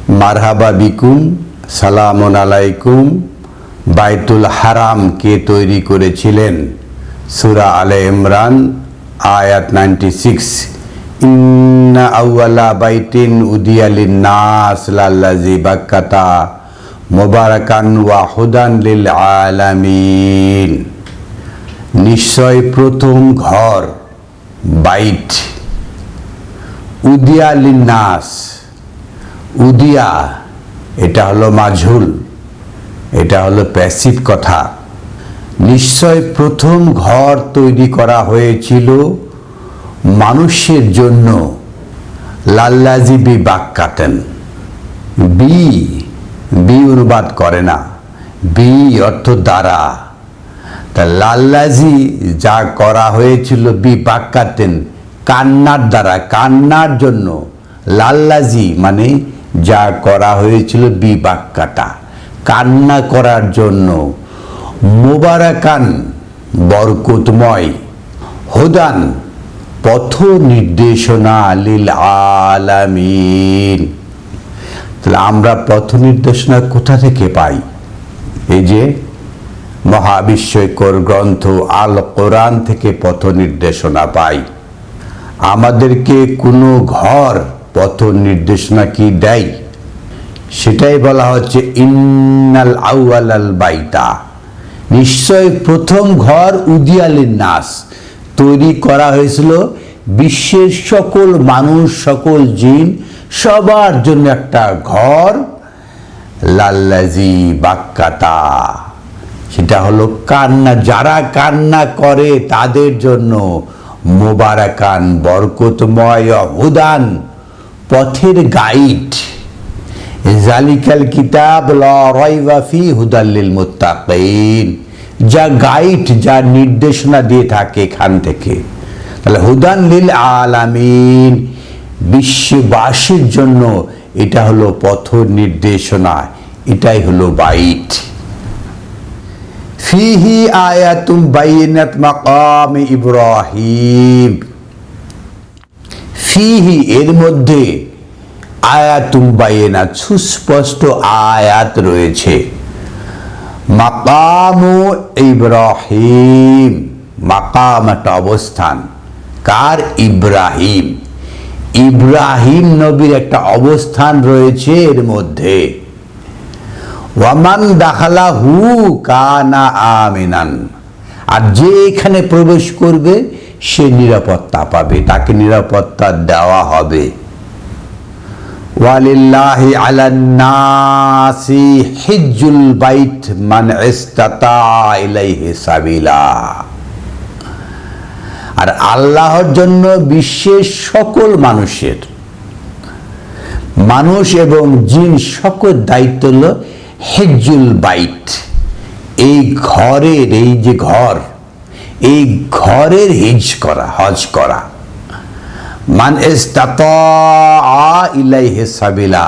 মারহাবা বিকুম, সালামুন আলাইকুম। বাইতুল হারাম কে তৈরি করেছিলেন? সূরা আলে ইমরান আয়াত 96। ইন্না আউয়ালা বাইতিন উদিয়া লিন-নাস লাল্লাযী বাক্কাতা মুবারাকান ওয়া হুদান লিল আলামিন। নিশ্চয় প্রথম ঘর বাইত উদিয়া লিন-নাস। উদিয়া এটা হলো মাজহুল, এটা হলো প্যাসিভ কথা। নিশ্চয় প্রথম ঘর তৈরি করা হয়েছিল মানুষের জন্য। লাল্লাযী বি বাক্কাতেন, বি অনুবাদ করে না, বি অর্থ দ্বারা। তা লাল্লাযী যা করা হয়েছিল বি বাক্কাতেন কান্নার দ্বারা, কান্নার জন্য। লাল্লাযী মানে যা করা হয়েছিল বি বাক্কাতা কান্না করার জন্য। মুবারাকান বরকতময়, হুদান পথ নির্দেশনা, লিল আলামিন। তাহলে আমরা পথ নির্দেশনা কোথা থেকে পাই? এই যে মহাবিশ্বকর গ্রন্থ আল কোরআন থেকে পথ নির্দেশনা পাই। আমাদেরকে কোনো ঘর পথ নির্দেশনা কি দেয়? সেটাই বলা হচ্ছে ইন্নাল আউয়ালাল বাইতা, নিশ্চয় প্রথম ঘর উদিয়া লিন-নাস তৈরি করা হয়েছিল বিশ্বের সকল মানুষ, সকল জিন, সবার জন্য একটা ঘর। লাল্লাযী বাক্কাতা, সেটা হলো কান্না, যারা কান্না করে তাদের জন্য। মুবারাকান বরকতময়, হুদান পথের গাইড। জালিকাল কিতাব লা রাইবা ফিহি হুদাল লিল মুত্তাকিন, যা গাইড, যা নির্দেশনা দিয়ে থাকে এখান থেকে। তাহলে হুদান লিল আলামিন, বিশ্ববাসীর জন্য এটা হলো পথ নির্দেশনা, এটাই হলো বাইত। ফিহি আয়াতুম বাইনাত মাকাম ইব্রাহিম, ফিহি এর মধ্যে আয়াতুম বাইনাত সুস্পষ্ট আয়াত রয়েছে। মাকাম ইব্রাহিম, মাকাম একটা অবস্থান। কার? ইব্রাহিম। ইব্রাহিম নবীর একটা অবস্থান রয়েছে এর মধ্যে। ওয়ামান দাখালাহু কানা আমিনান, আর যে এখানে প্রবেশ করবে সে নিরাপত্তা পাবে, তাকে নিরাপত্তা দেওয়া হবে। ওয়ালিল্লাহি আলান নাসি হিজ্জুল বাইত মান ইসতাতা ইলাইহি সাবিলা, আর আল্লাহর জন্য বিশ্বের সকল মানুষের, মানুষ এবং জিন সকল দায়িত্ব হলো হিজ্জুল বাইত, এই ঘরের, এই যে ঘর, এই ঘরের হিজ করা, হজ করা। মান ইসতাতা ইলাইহি সাবিলা,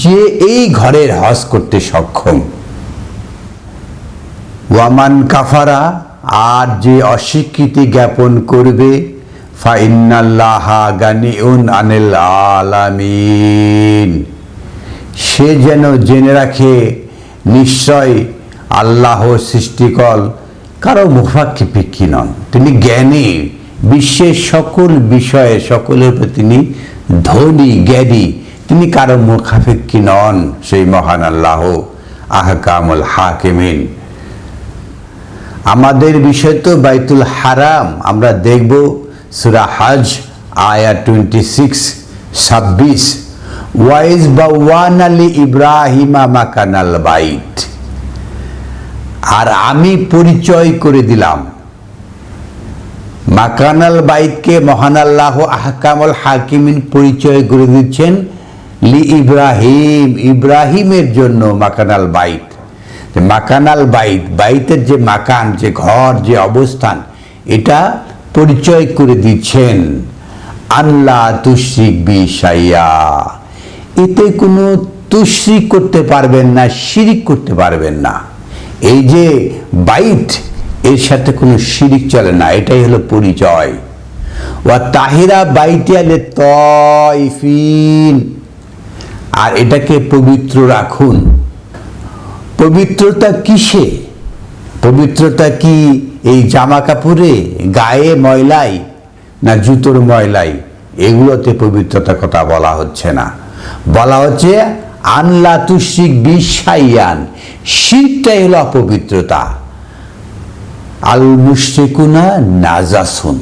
যে এই ঘরের হজ করতে সক্ষম। ওয়ামান কাফারা, আর যে অস্বীকৃতি জ্ঞাপন করবে, ফা ইন্নাল্লাহা গানিউন আনিল আলামিন, সে যেন জেনে রাখে নিশ্চয় আল্লাহ সৃষ্টিকল কারো মুখাপেক্ষী নন। তিনি জ্ঞানী, বিশ্বের সকল বিষয়ে সকলের উপর তিনি ধনী, জ্ঞানী, তিনি কারো মুখাপেক্ষী নন। সেই মহান আল্লাহ আহকামুল হাকিমিন। আমাদের বিষয় তো বাইতুল হারাম, আমরা দেখব সূরা হজ আয়াত 26-26। ওয়াইজ বাওয়ানা লি ইব্রাহিমা মাকানাল বাইত, আর আমি পরিচয় করে দিলাম মাকানাল বাইতকে। মহান আল্লাহ আহকামুল হাকিমিন পরিচয় করে দিচ্ছেন লি ইব্রাহিম, ইব্রাহিমের জন্য মাকানাল বাইত। মাকানাল বাইত, বাইতের যে মাকান, যে ঘর, যে অবস্থান, এটা পরিচয় করে দিচ্ছেন। আল্লাহ তুশরিক বি শাইয়া, এতে কোনো তুশরিক করতে পারবেন না, শিরিক করতে পারবেন না। এই যে বাইত, এর সাথে কোনো শিরিক চলে না, এটাই হলো পরিচয়। ওয়া তাহিরা বাইতিয়া লিত-তাইফিন, আর এটাকে পবিত্র রাখুন। পবিত্রতা কিসে? পবিত্রতা কি এই জামা কাপড়ে, গায়ে ময়লায়, না জুতোর ময়লায়? এগুলোতে পবিত্রতার কথা বলা হচ্ছে না। বলা হচ্ছে আনলা তুশরিক বিশাইয়ান, শিরকটাই হলো অপবিত্রতা। আল মুশরিকুনা নাজাসুন,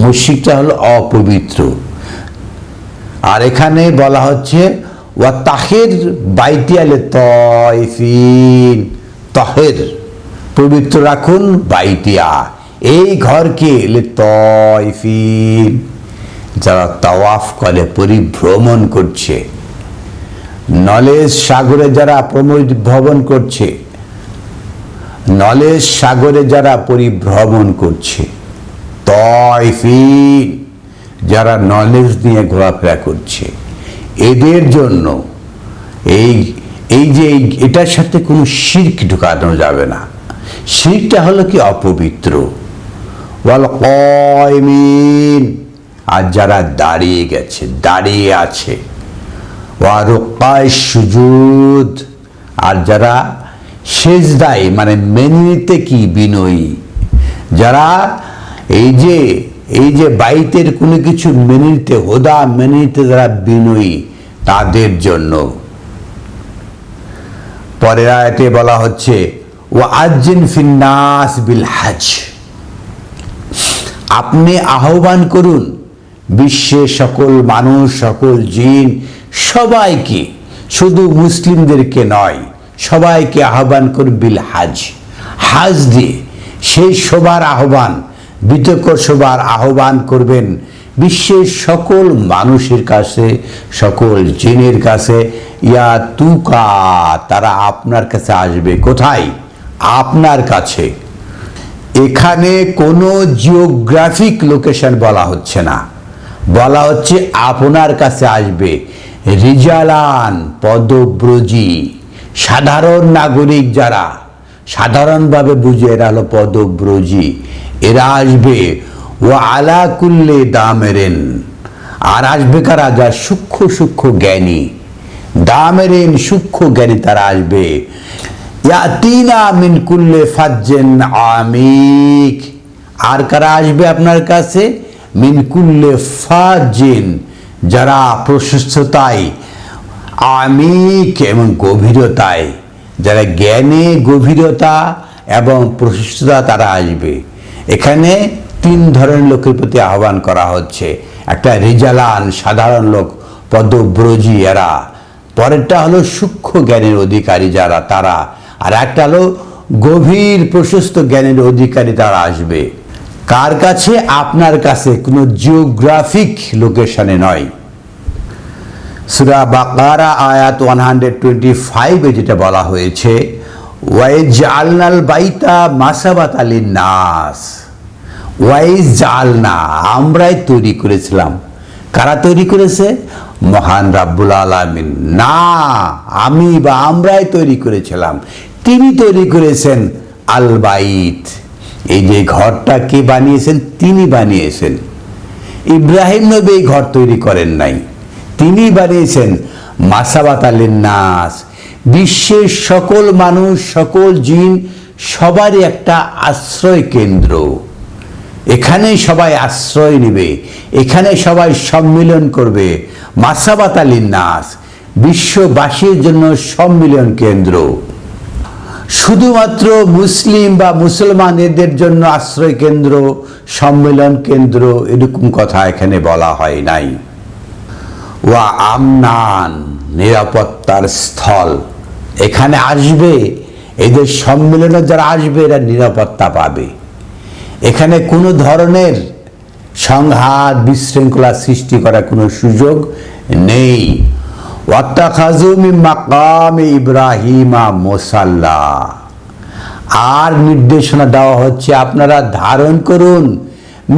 মুশরিকটা হলো অপবিত্র। আর এখানে বলা হচ্ছে ওয়া তাহির বাইতি আলে তয়ফিন, তহের পবিত্র রাখুন, বাইতিয়া এই ঘরকে, লে তয়ফিন যারা তাওয়াফ করে, পরিভ্রমণ করছে, নলেজ সাগরে যারা ভ্রমণ করছে, নলেজ সাগরে যারা পরিভ্রমণ করছে, তয়ফিন যারা নলেজ নিয়ে ঘোরাফেরা করছে, এদের জন্য এই যে এটার সাথে কোনো শিরক ঢুকানো যাবে না। শিরকটা হলো কি? অপবিত্র। ওয়াল কায়মিন, আর যারা দাঁড়িয়ে গেছে, দাঁড়িয়ে আছে, ওয়া রুকায় সুজুদ, আর যারা সেজদায়, মানে মেনে নিতে কি বিনয়ী, যারা এই যে বাইতের কোনো কিছু মেনে নিতে, হোদা মেনে নিতে যারা বিনয়ী, তাদের জন্য। পরের আয়াতে বলা হচ্ছে ওয়া আযিন ফিন নাস বিল হজ, আপনি আহ্বান করুন বিশ্বের সকল মানুষ, সকল জিন, সবাইকে, শুধু মুসলিমদেরকে নয়, সবাইকে আহ্বান করুন বিল হজ, হাজ দিয়ে। সেই সবার আহ্বান, বিতর্ক সবার আহ্বান করবেন বিশ্বের সকল মানুষের কাছে, সকল জিনের কাছে। ইয়া তুকা, তারা আপনার কাছে আসবে। কোথায়? আপনার কাছে। এখানে কোনো জিওগ্রাফিক লোকেশন বলা হচ্ছে না, বলা হচ্ছে আপনার কাছে আসবে। রিজালান, পদব্রজী, সাধারণ নাগরিক যারা, সাধারণভাবে বুঝে এরা হলো পদব্রজী, এরা আসবে। ও আলা কুল্লে দামেরেন, আর আসবে কারা? যা সূক্ষ্ম সূক্ষ্ম জ্ঞানী, দামেরেন সূক্ষ্ম জ্ঞানী তারা আসবে। ইয়াতিনা মিন কুল্লে ফাজ্জেন আমিক, আর কারা আসবে আপনার কাছে? মিন কুল্লে ফাজ্জিন, যারা প্রশস্ততায়, আমিক এবং গভীরতায়, যারা জ্ঞানে গভীরতা এবং প্রশস্ততা, তারা আসবে। এখানে তিন ধরনের লোকের প্রতি আহ্বান করা হচ্ছে। একটা রিজালান, সাধারণ লোক, পদব্রজী এরা। পরেরটা হলো সূক্ষ্ম জ্ঞানের অধিকারী যারা, তারা। আর একটা হলো গভীর প্রশস্ত জ্ঞানের অধিকারী, তারা আসবে। কার কাছে? আপনার কাছে, কোনো জিওগ্রাফিক লোকেশনে নয়। সূরা বাকারা আয়াত 125 যেটা বলা হয়েছে ওয়াইজআলনাল বাইতা মাসাবাতাল লিন্নাস, ওয়াইজআলনা, আমরাই তৈরি করেছিলাম। কারা তৈরি করেছে? মহান রাব্বুল আলামিন। না আমি বা আমরাই তৈরি করেছিলাম, তিনি তৈরি করেছেন আল বাইত। এই যে ঘরটা কে বানিয়েছেন? তিনি বানিয়েছেন। ইব্রাহিম নবী এই ঘর তৈরি করেন নাই, তিনি বানিয়েছেন। মাসাবাতাল লিন্নাস, বিশ্বের সকল মানুষ, সকল জিন, সবারই একটা আশ্রয় কেন্দ্র। এখানে সবাই আশ্রয় নেবে, এখানে সবাই সম্মিলন করবে। মাসাবাতাল লিন্নাস, বিশ্ববাসীর জন্য সম্মিলন কেন্দ্র। শুধুমাত্র মুসলিম বা মুসলমানদের জন্য আশ্রয় কেন্দ্র, সম্মেলন কেন্দ্র, এরকম কথা এখানে বলা হয় নাই। ওয়া আমনান, নিরাপত্তার স্থল। এখানে আসবে, এদের সম্মেলনে যারা আসবে এরা নিরাপত্তা পাবে। এখানে কোনো ধরনের সংঘাত, বিশৃঙ্খলা সৃষ্টি করার কোনো সুযোগ নেই। ওয়াত্তাখাযু মিন মাকামে ইব্রাহিমা মুসাল্লা, আর নির্দেশনা দেওয়া হচ্ছে আপনারা ধারণ করুন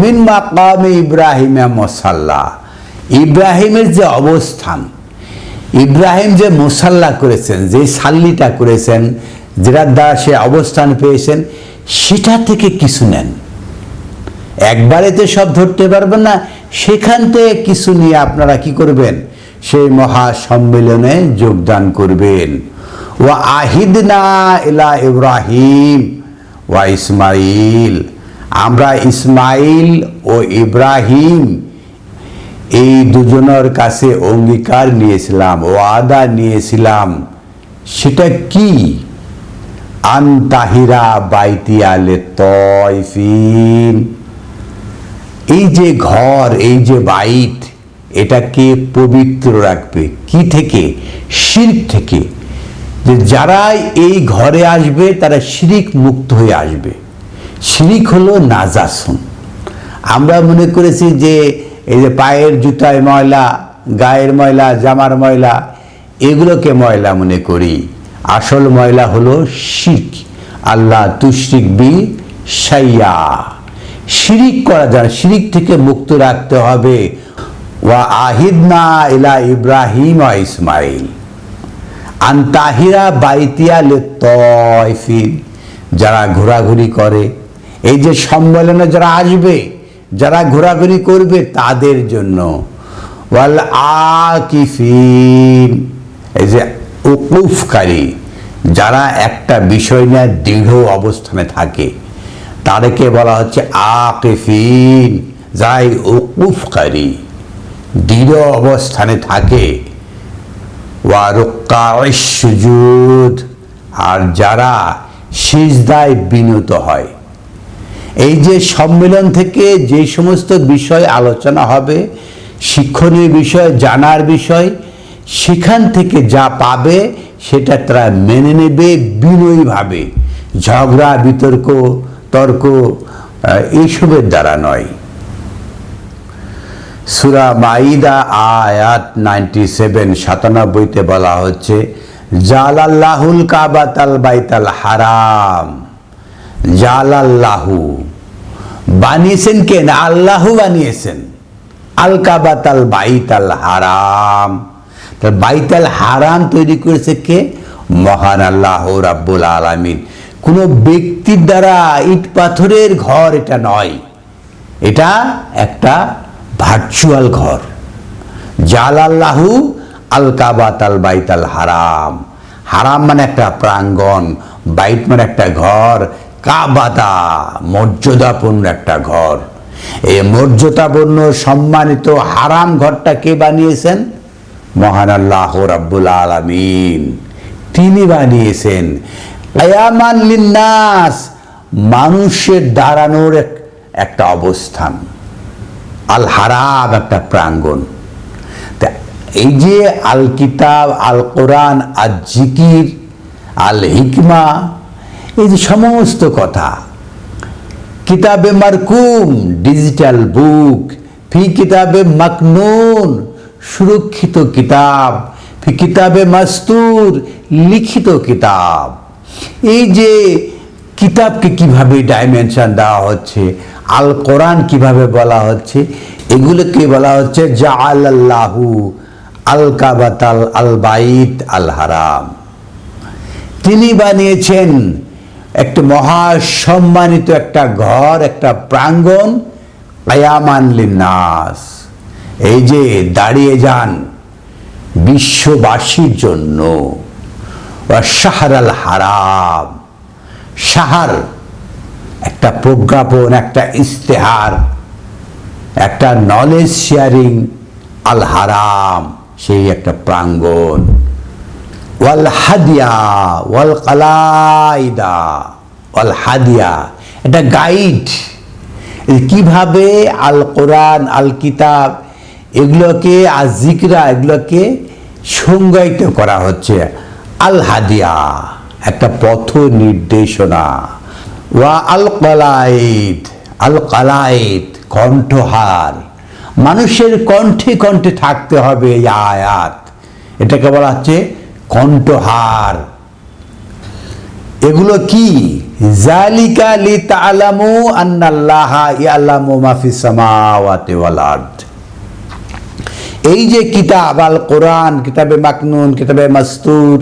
মিন মাকামে ইব্রাহিমা মুসাল্লা, ইব্রাহিমের যে অবস্থান, ইব্রাহিম যে মুসাল্লা করেছেন, যে সাল্লিটা করেছেন, যেটার দ্বারা সে অবস্থান পেয়েছেন, সেটা থেকে কিছু নেন। একবারে তো সব ধরতে পারবেন না, সেখান থেকে কিছু নিয়ে আপনারা কি করবেন? সেই মহা সম্মেলনে যোগদান করবেন। ওয়া আহিদনা ইলা ইব্রাহিম ওয়া ইসমাইল, আমরা ইসমাইল ও ইব্রাহিম এই দুজনের কাছে অঙ্গীকার নিয়েছিলাম, ওয়াদা নিয়েছিলাম। সেটা কি? আনতাহিরা বাইতিয়া লিত-তাইফিন, এই যে ঘর, এই যে বাইত, এটাকে পবিত্র রাখবে। কি থেকে? শিরক থেকে। যে যারা এই ঘরে আসবে তারা শিরিক মুক্ত হয়ে আসবে। শিরিক হলো নাজাসন। আমরা মনে করেছি যে এই যে পায়ের জুতায় ময়লা, গায়ের ময়লা, জামার ময়লা, এগুলোকে ময়লা মনে করি। আসল ময়লা হলো শিরক। আল্লাহ তুশরিক বি শাইয়া, শিরিক করা যায়, শিরিক থেকে মুক্ত রাখতে হবে। ওয়া আহিদনা ইলা ইব্রাহিম ওয়া ইসমাইল আনতাহিরা বাইতিয়া লিত-তাইফিন, যারা ঘোরাঘুরি করে, এই যে সম্মেলনে যারা আসবে, যারা ঘোরাঘুরি করবে তাদের জন্য। ওয়াল আকিফিন, এই যে উকুফকারী, যারা একটা বিষয় নিয়ে দৃঢ় অবস্থানে থাকে তাদেরকে বলা হচ্ছে আকিফিন, যারা উকুফকারী, দৃঢ় অবস্থানে থাকে। ওয়া রুক্কা'iশ সুজুদ, আর যারা সিজদায় বিনত হয়। এই যে সম্মেলন থেকে যে সমস্ত বিষয় আলোচনা হবে, শিক্ষণীয় বিষয়, জানার বিষয়, সেখান থেকে যা পাবে সেটা তারা মেনে নেবে বিনয়ীভাবে, ঝগড়া বিতর্ক তর্ক এইসবের দ্বারা নয়। সূরা মাইদা আয়াত 97 বলা হচ্ছে জালাল্লাহুল কাবাতাল বাইতাল হারাম। জালাল্লাহু, বানিয়েছেন কে? না, আল্লাহ বানিয়েছেন। আল কাবাতাল বাইতাল হারাম, বাইতাল হারাম তৈরি করেছে কে? মহান আল্লাহ রাব্বুল আলামিন। কোনো ব্যক্তির দ্বারা ইট পাথরের ঘর এটা নয়, এটা একটা ভার্চুয়াল ঘর। জালাল্লাহু আল কাবাতাল বাইতাল হারাম। হারাম মানে একটা প্রাঙ্গণ, বাইত মানে একটা ঘর, কাবাতা মর্যাদাপূর্ণ একটা ঘর। এই মর্যাদাপূর্ণ সম্মানিত হারাম ঘরটা কে বানিয়েছেন? মহান আল্লাহ রাব্বুল আলামিন, তিনি বানিয়েছেন। কিয়ামান লিন্নাস, মানুষের দাঁড়ানোর একটা অবস্থান। আল হারাম একটা প্রাঙ্গণ। এই যে আল কিতাব, আল কোরআন, আল জিকির, আল হিকমা, এই যে সমস্ত কথা, কিতাবে মারকুম ডিজিটাল বুক, ফি কিতাবে মাকনুন সুরক্ষিত কিতাব, ফি কিতাবে মাস্তুর লিখিত কিতাব। এই যে কিতাবকে কিভাবে ডাইমেনশন দেওয়া হচ্ছে, আল কোরআন কিভাবে বলা হচ্ছে, এগুলোকে বলা হচ্ছে জাআলাল্লাহু আল কাবাতাল আল বাইত আল হারাম। তিনি বানিয়েছেন একটা মহা সম্মানিত একটা ঘর, একটা প্রাঙ্গণ, কিয়ামান লিন্নাস, এই যে দাঁড়িয়ে যান বিশ্ববাসীর জন্য। শাহরাল হারাম, শাহর একটা প্রজ্ঞাপন, একটা ইস্তেহার, একটা নলেজ শেয়ারিং। আল হারাম সেই একটা প্রাঙ্গণ। ওয়াল হাদিয়া ওয়াল কালাইদা, ওয়াল হাদিয়া এটা গাইড, কিভাবে আল কোরআন, আল কিতাব, এগুলোকে আর জিকরা, এগুলোকে সংজ্ঞায়িত করা হচ্ছে। আল হাদিয়া একটা পথ নির্দেশনা। ওয়া আল কালাইদ, আল কালাইদ কণ্ঠহার, মানুষের কণ্ঠে কণ্ঠে থাকতে হবে এই আয়াত, এটাকে বলা হচ্ছে কণ্ঠহার। এগুলো কি? জালিকা লিতাআলামু আন্নাল্লাহা ইয়ালামু মা ফিস সামাওয়াতি ওয়াল আরদ। এই যে কিতাব আল কোরআন, কিতাবে মাকনুন, কিতাবে মাস্তুর,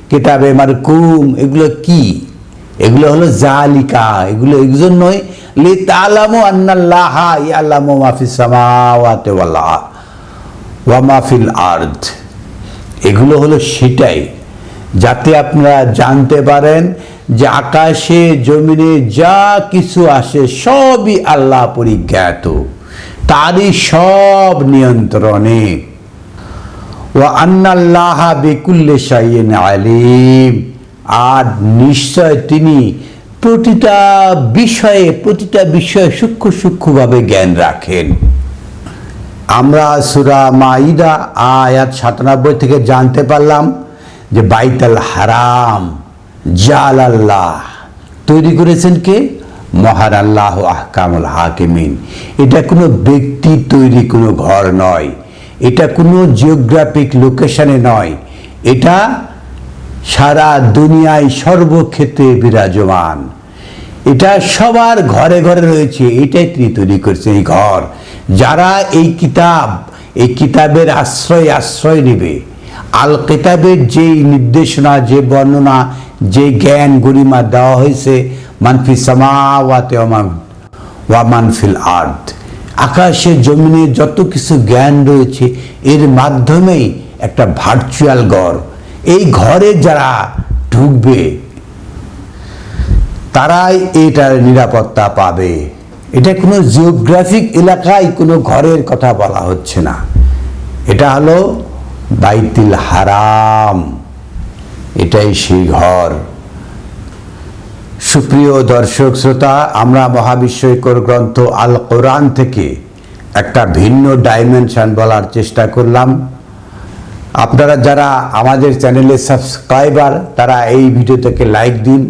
কিতাবে মারকুম, এগুলো কি? এগুলো হলো জালিকা, এগুলো এই জন্যই লিতাআলামু আন্নাল্লাহা ইয়ালামু মা ফিস সামাওয়াতি ওয়া মা ফিল আরদ, এগুলো হলো সেটাই যাতে আপনারা জানতে পারেন যে আকাশে জমিনে যা কিছু আসে সবই আল্লাহ পরিজ্ঞাত, তারই সব নিয়ন্ত্রণে। ওয়া আন্নাল্লাহা বিকুল্লি শাইইন আলিম, আর নিশ্চয় তিনি প্রতিটা বিষয়ে সূক্ষ্ম সূক্ষ্মভাবে জ্ঞান রাখেন। আমরা সূরা মাইদা আয়াত 97 থেকে জানতে পারলাম যে বাইতুল হারাম জালাল্লাহ, তৈরি করেছেন কে? মহান আল্লাহ আহকামুল হাকিমিন। এটা কোনো ব্যক্তি তৈরি কোনো ঘর নয়, এটা কোনো জিওগ্রাফিক লোকেশনে নয়, এটা সারা দুনিয়ায় সর্বক্ষেত্রে বিরাজমান, এটা সবার ঘরে ঘরে রয়েছে, এটাই তিনি তৈরি করছেন এই ঘর। যারা এই কিতাবের আশ্রয় নেবে, আল কিতাবের যেই নির্দেশনা, যে বর্ণনা, যে জ্ঞান গরিমা দেওয়া হয়েছে, মানফি সামাওয়াতি ওয়া মানফিল আরদ, আকাশে জমিনে যত কিছু জ্ঞান রয়েছে এর মাধ্যমেই একটা ভার্চুয়াল ঘর, এই ঘরে যারা ঢুকবে তারাই এটার নিরাপত্তা পাবে। এটা কোনো জিওগ্রাফিক এলাকায় কোনো ঘরের কথা বলা হচ্ছে না, এটা হলো বাইতুল হারাম, এটাই সেই ঘর। সুপ্রিয় দর্শক শ্রোতা, আমরা মহাবিস্ময়কর গ্রন্থ আল কোরআন থেকে একটা ভিন্ন ডাইমেনশন বলার চেষ্টা করলাম। আপনারা যারা আমাদের চ্যানেলে সাবস্ক্রাইবার, তারা এই ভিডিওটাকে লাইক দিন,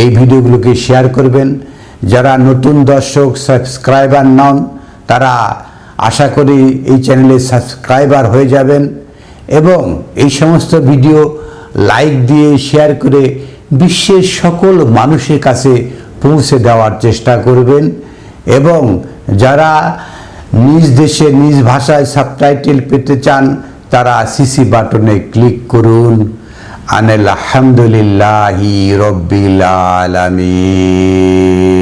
এই ভিডিওগুলোকে শেয়ার করবেন। যারা নতুন দর্শক সাবস্ক্রাইবার নন, তারা আশা করি এই চ্যানেলে সাবস্ক্রাইবার হয়ে যাবেন এবং এই সমস্ত ভিডিও লাইক দিয়ে শেয়ার করে বিশ্বের সকল মানুষের কাছে পৌঁছে দেওয়ার চেষ্টা করবেন। এবং যারা নিজ দেশে নিজ ভাষায় সাবটাইটেল পেতে চান, তারা সিসি বাটনে ক্লিক করুন। আলহামদুলিল্লাহি রব্বিল আলামিন।